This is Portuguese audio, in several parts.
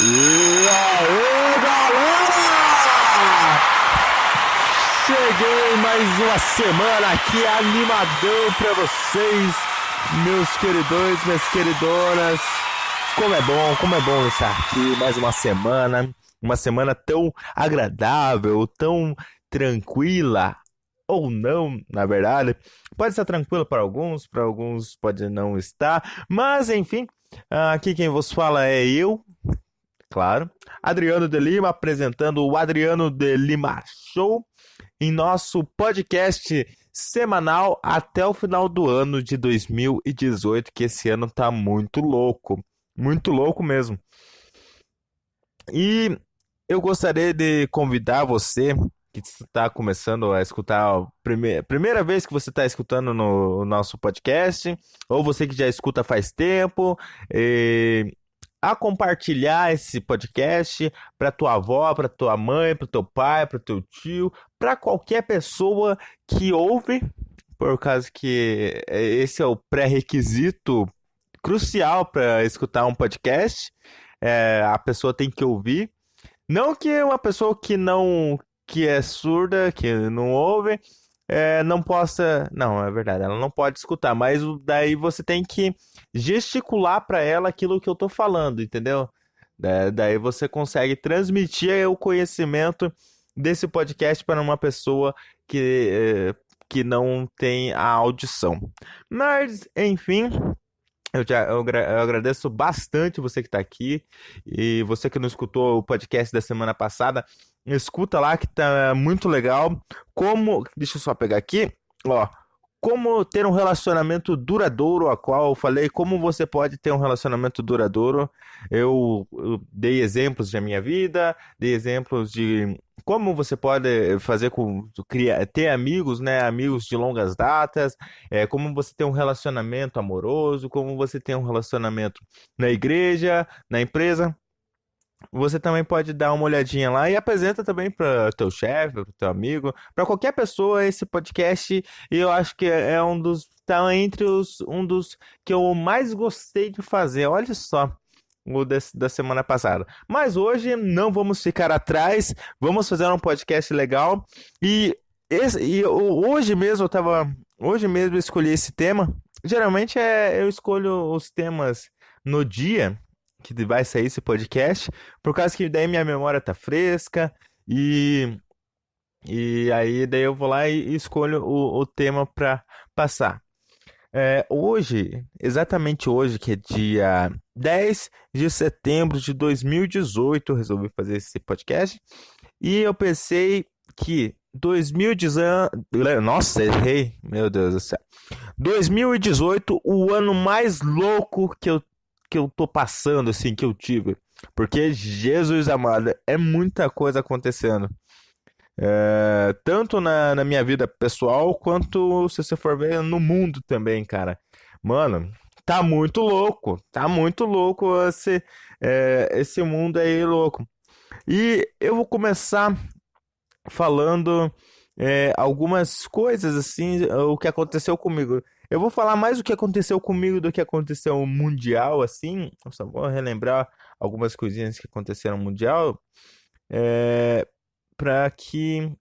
E aí, galera! Cheguei mais uma semana aqui animadão pra vocês, meus queridões, minhas queridonas. Como é bom estar aqui mais uma semana tão agradável, tão tranquila, ou não, na verdade. Pode estar tranquila para alguns pode não estar, mas enfim, aqui quem vos fala é eu. Claro, Adriano de Lima apresentando o Adriano de Lima Show em nosso podcast semanal até o final do ano de 2018, que esse ano tá muito louco mesmo. E eu gostaria de convidar você que está começando a escutar a primeira vez que você está escutando no nosso podcast, ou você que já escuta faz tempo, a compartilhar esse podcast para tua avó, para tua mãe, para teu pai, para teu tio, para qualquer pessoa que ouve, por causa que esse é o pré-requisito crucial para escutar um podcast. A pessoa tem que ouvir. Não que uma pessoa que é surda, que não ouve, não possa. Não, é verdade, ela não pode escutar, mas daí você tem que gesticular para ela aquilo que eu tô falando, entendeu? Daí você consegue transmitir o conhecimento desse podcast para uma pessoa que não tem a audição. Mas, enfim. Eu agradeço bastante você que está aqui e você que não escutou o podcast da semana passada, escuta lá que tá muito legal. Deixa eu só pegar aqui, ó, como ter um relacionamento duradouro, a qual eu falei como você pode ter um relacionamento duradouro. Eu dei exemplos da minha vida, dei exemplos de como você pode fazer ter amigos, né, amigos de longas datas, como você ter um relacionamento amoroso, como você ter um relacionamento na igreja, na empresa. Você também pode dar uma olhadinha lá e apresenta também para teu chefe, para teu amigo, para qualquer pessoa esse podcast. E eu acho que é um dos que eu mais gostei de fazer. Olha só, da semana passada. Mas hoje não vamos ficar atrás, vamos fazer um podcast legal. Hoje mesmo eu escolhi esse tema. Geralmente eu escolho os temas no dia que vai sair esse podcast, por causa que daí minha memória tá fresca e, e aí daí eu vou lá e escolho o tema para passar. Exatamente hoje, que é dia 10 de setembro de 2018, eu resolvi fazer esse podcast e eu pensei que 2018. Nossa, errei, meu Deus do céu. 2018, o ano mais louco que eu tô passando, assim, que eu tive. Porque, Jesus amado, é muita coisa acontecendo. Tanto na minha vida pessoal, quanto se você for ver no mundo também, cara. Mano, tá muito louco. Tá muito louco esse mundo aí louco. E eu vou começar falando algumas coisas, assim, o que aconteceu comigo. Eu vou falar mais o que aconteceu comigo do que aconteceu mundial, assim. Eu só vou relembrar algumas coisinhas que aconteceram mundial, é, para que,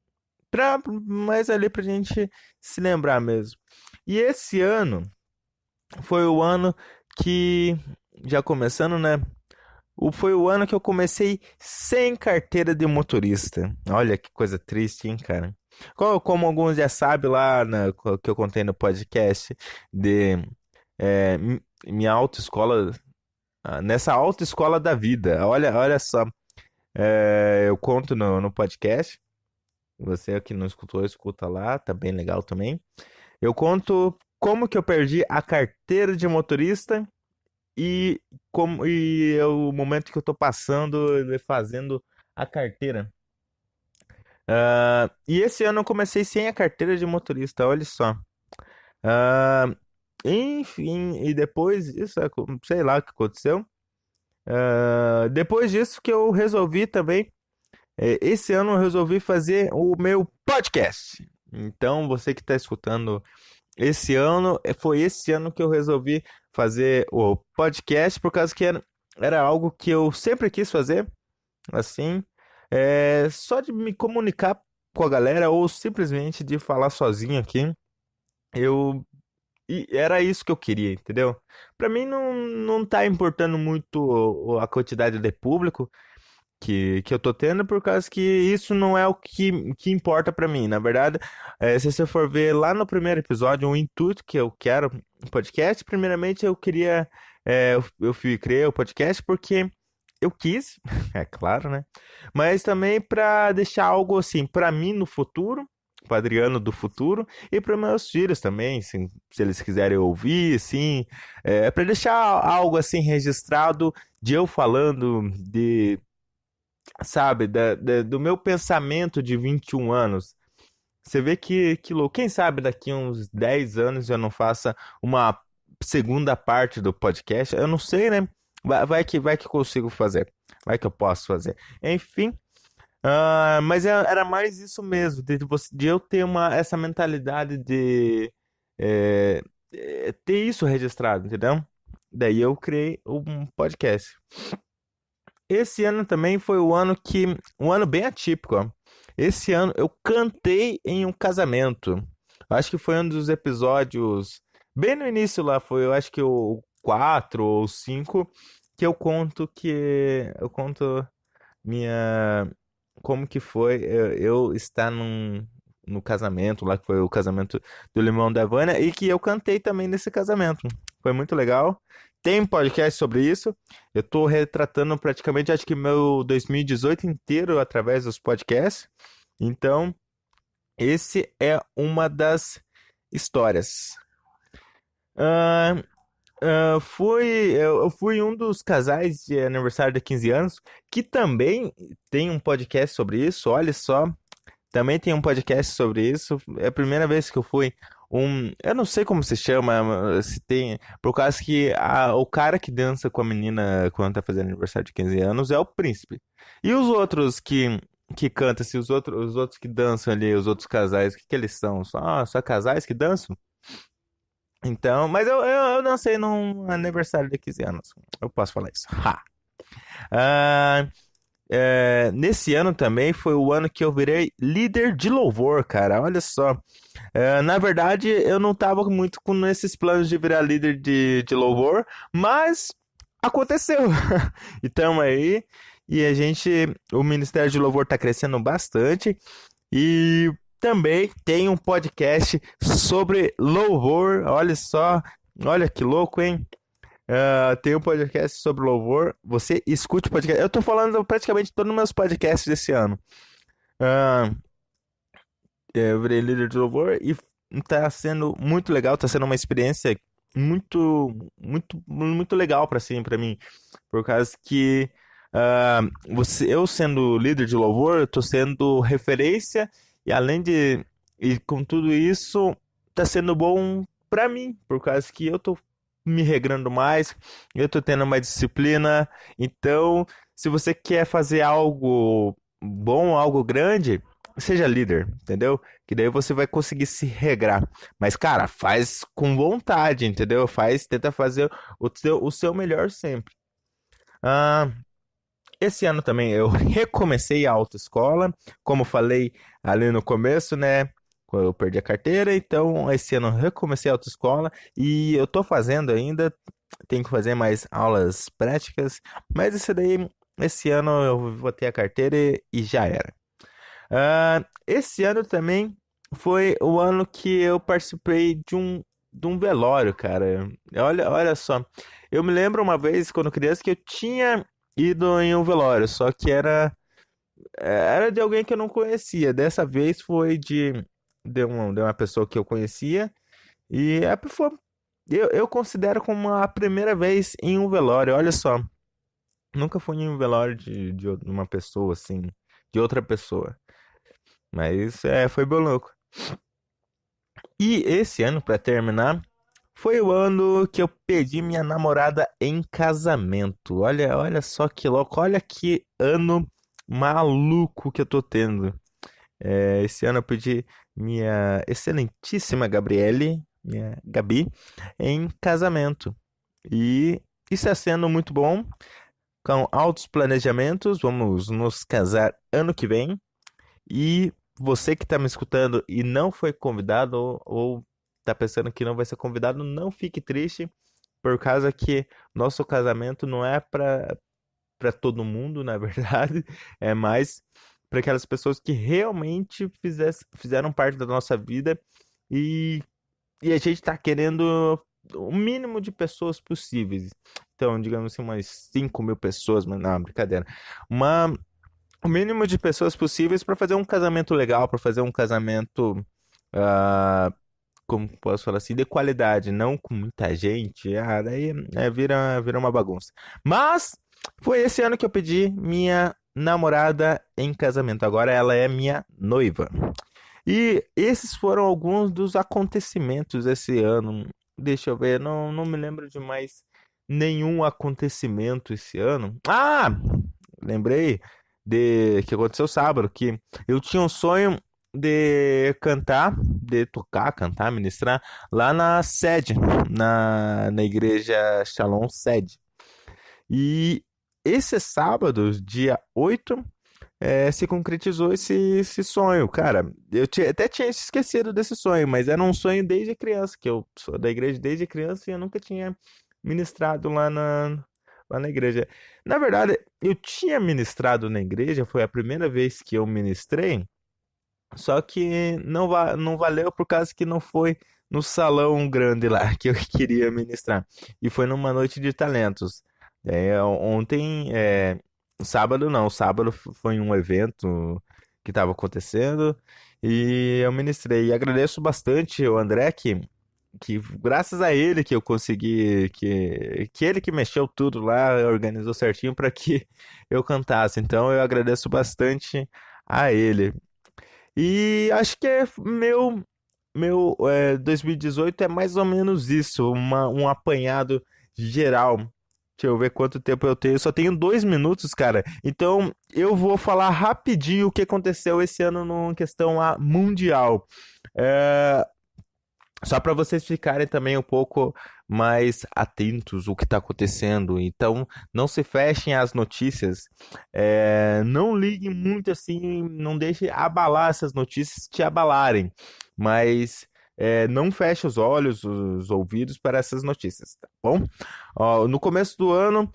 mais ali pra gente se lembrar mesmo. E esse ano foi o ano que, já começando, né? Foi o ano que eu comecei sem carteira de motorista. Olha que coisa triste, hein, cara? Como alguns já sabem lá que eu contei no podcast de minha autoescola, nessa autoescola da vida. Olha só, eu conto no podcast. Você que não escutou, escuta lá, tá bem legal também. Eu conto como que eu perdi a carteira de motorista e é o momento que eu tô passando fazendo a carteira. E esse ano eu comecei sem a carteira de motorista, olha só. Ah, enfim, e depois disso, sei lá o que aconteceu. Depois disso que eu resolvi também, esse ano eu resolvi fazer o meu podcast. Então, você que está escutando esse ano, foi esse ano que eu resolvi fazer o podcast, por causa que era algo que eu sempre quis fazer, assim, só de me comunicar com a galera ou simplesmente de falar sozinho aqui, eu e era isso que eu queria, entendeu? Pra mim não tá importando muito a quantidade de público que eu tô tendo, por causa que isso não é o que importa pra mim. Na verdade, se você for ver lá no primeiro episódio, o intuito que eu quero no podcast, primeiramente eu queria, criei o podcast porque eu quis, é claro, né? Mas também pra deixar algo assim pra mim no futuro, para Adriano do futuro e para meus filhos também, se eles quiserem ouvir, assim, para deixar algo assim registrado de eu falando de, sabe, do meu pensamento de 21 anos. Você vê que louco. Quem sabe daqui uns 10 anos eu não faça uma segunda parte do podcast? Eu não sei, né? Vai que eu consigo fazer. Vai que eu posso fazer. Enfim, mas era mais isso mesmo, de eu ter essa mentalidade de é, ter isso registrado, entendeu? Daí eu criei um podcast. Esse ano também foi um ano bem atípico, ó. Esse ano eu cantei em um casamento. Acho que foi um dos episódios bem no início lá, foi eu acho que o 4 ou 5 que eu conto minha como que foi eu estar no casamento lá, que foi o casamento do Limão da Havana, e que eu cantei também nesse casamento. Foi muito legal. Tem um podcast sobre isso. Eu tô retratando praticamente, acho que meu 2018 inteiro através dos podcasts. Então, esse é uma das histórias. Ah, eu fui um dos casais de aniversário de 15 anos que também tem um podcast sobre isso. Olha só, também tem um podcast sobre isso. É a primeira vez que eu fui. Eu não sei como se chama, se tem. Por causa que o cara que dança com a menina quando tá fazendo aniversário de 15 anos é o príncipe. E os outros que cantam, assim, os outros que dançam ali, os outros casais, o que eles são? Só casais que dançam? Então, mas eu dancei num aniversário de 15 anos. Eu posso falar isso. Ha! Ah, nesse ano também foi o ano que eu virei líder de louvor, cara. Olha só. Na verdade, eu não tava muito com esses planos de virar líder de louvor, mas aconteceu. E tamo aí. E o Ministério de Louvor tá crescendo bastante. E também tem um podcast sobre louvor. Olha só. Olha que louco, hein? Tem um podcast sobre louvor. Você escute podcast. Eu tô falando praticamente todos os meus podcasts desse ano. Ah, eu virei líder de louvor e tá sendo muito legal. Tá sendo uma experiência muito legal para mim. Por causa que eu sendo líder de louvor, eu tô sendo referência e e com tudo isso, tá sendo bom pra mim, por causa que eu tô me regrando mais, eu tô tendo mais disciplina. Então, se você quer fazer algo bom, algo grande, seja líder, entendeu? Que daí você vai conseguir se regrar. Mas, cara, faz com vontade, entendeu? Tenta fazer o seu melhor sempre. Ah, esse ano também eu recomecei a autoescola, como falei ali no começo, né? Quando eu perdi a carteira, então esse ano eu recomecei a autoescola e eu tô fazendo ainda, tenho que fazer mais aulas práticas, mas esse ano eu vou ter a carteira e já era. Esse ano também foi o ano que eu participei de um velório, cara. Olha só, eu me lembro uma vez quando criança que eu tinha ido em um velório, só que era de alguém que eu não conhecia. Dessa vez foi de uma pessoa que eu conhecia. E eu considero como a primeira vez em um velório. Olha só, nunca fui em um velório de uma pessoa assim, de outra pessoa. Mas foi bem louco. E esse ano, pra terminar, foi o ano que eu pedi minha namorada em casamento. Olha só que louco, olha que ano maluco que eu tô tendo. Esse ano eu pedi minha excelentíssima Gabriele, minha Gabi, em casamento. E isso está sendo muito bom. com altos planejamentos. Vamos nos casar ano que vem. E você que está me escutando e não foi convidado ou está pensando que não vai ser convidado, não fique triste, por causa que nosso casamento não é para todo mundo, na verdade, é mais para aquelas pessoas que realmente fizeram parte da nossa vida e, e a gente está querendo o mínimo de pessoas possíveis. Então, digamos assim, umas 5.000 pessoas, mas não, brincadeira. Uma, o mínimo de pessoas possíveis para fazer um casamento legal, para fazer um casamento, ah, como posso falar assim, de qualidade, não com muita gente. Daí vira uma bagunça. Mas foi esse ano que eu pedi minha namorada em casamento. Agora ela é minha noiva. E esses foram alguns dos acontecimentos esse ano. Deixa eu ver, não me lembro de mais nenhum acontecimento esse ano. Ah, lembrei de que aconteceu sábado, que eu tinha um sonho de cantar, de tocar, cantar, ministrar lá na sede, na igreja Shalom Sede. E esse sábado, dia 8, se concretizou esse sonho. Cara, até tinha esquecido desse sonho, mas era um sonho desde criança, que eu sou da igreja desde criança e eu nunca tinha ministrado lá na igreja. Na verdade, eu tinha ministrado na igreja, foi a primeira vez que eu ministrei, só que não valeu por causa que não foi no salão grande lá que eu queria ministrar. E foi numa noite de talentos. Ontem, sábado não, sábado foi um evento que estava acontecendo e eu ministrei. E agradeço bastante o André que graças a ele que eu consegui, que ele que mexeu tudo lá, organizou certinho para que eu cantasse. Então eu agradeço bastante a ele. E acho que meu 2018 é mais ou menos isso, um apanhado geral. Deixa eu ver quanto tempo eu tenho. Eu só tenho 2 minutos, cara. Então eu vou falar rapidinho o que aconteceu esse ano na questão mundial. É, Só para vocês ficarem também um pouco mais atentos o que está acontecendo. Então, não se fechem às notícias. Não liguem muito assim, não deixe abalar essas notícias te abalarem. Mas não feche os olhos, os ouvidos para essas notícias, tá bom? Ó, no começo do ano,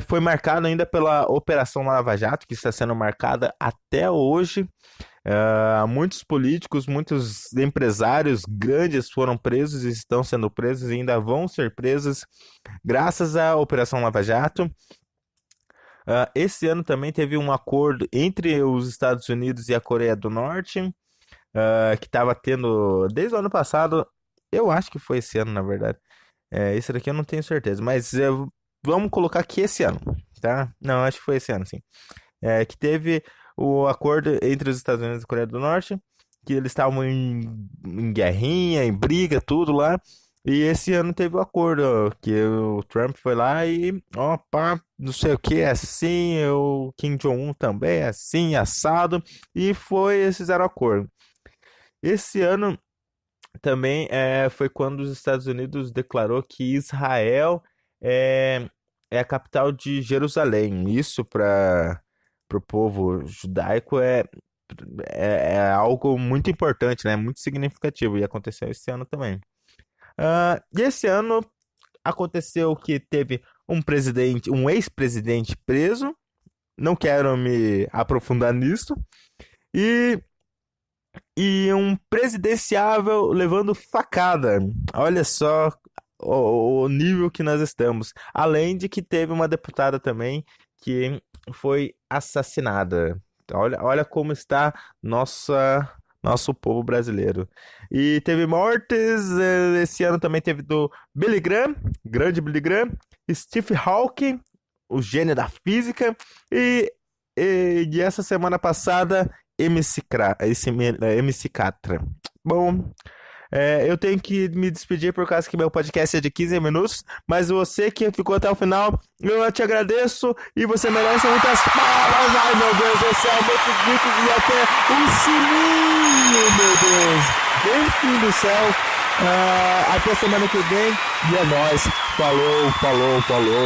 foi marcado ainda pela Operação Lava Jato, que está sendo marcada até hoje. Muitos políticos, muitos empresários grandes foram presos e estão sendo presos e ainda vão ser presos graças à Operação Lava Jato. Esse ano também teve um acordo entre os Estados Unidos e a Coreia do Norte, que estava tendo desde o ano passado. Eu acho que foi esse ano, na verdade. Esse daqui eu não tenho certeza, mas vamos colocar que esse ano, tá? Não, acho que foi esse ano, sim. Que teve o acordo entre os Estados Unidos e a Coreia do Norte, que eles estavam em guerrinha, em briga, tudo lá. E esse ano teve o acordo, ó, que o Trump foi lá e, ó, pá, não sei o que, é assim, o Kim Jong-un também é assim, assado, e eles fizeram acordo. Esse ano também foi quando os Estados Unidos declarou que Israel é, é a capital de Jerusalém. Isso para o povo judaico é algo muito importante, né? Muito significativo. E aconteceu esse ano também. E esse ano aconteceu que teve um ex-presidente preso. Não quero me aprofundar nisso. E, e um presidenciável levando facada. Olha só o nível que nós estamos. Além de que teve uma deputada também que foi assassinada. Olha como está nosso povo brasileiro. E teve mortes. Esse ano também teve do Billy Graham, grande Billy Graham, Steve Hawking, o gênio da física, e essa semana passada, MC Catra. Bom, eu tenho que me despedir por causa que meu podcast é de 15 minutos, mas você que ficou até o final, eu te agradeço e você merece muitas palmas. Ai, meu Deus do céu, muitos gritos e até um sininho, meu Deus. Enfim do céu, até semana que vem e é nóis. Falou, falou, falou.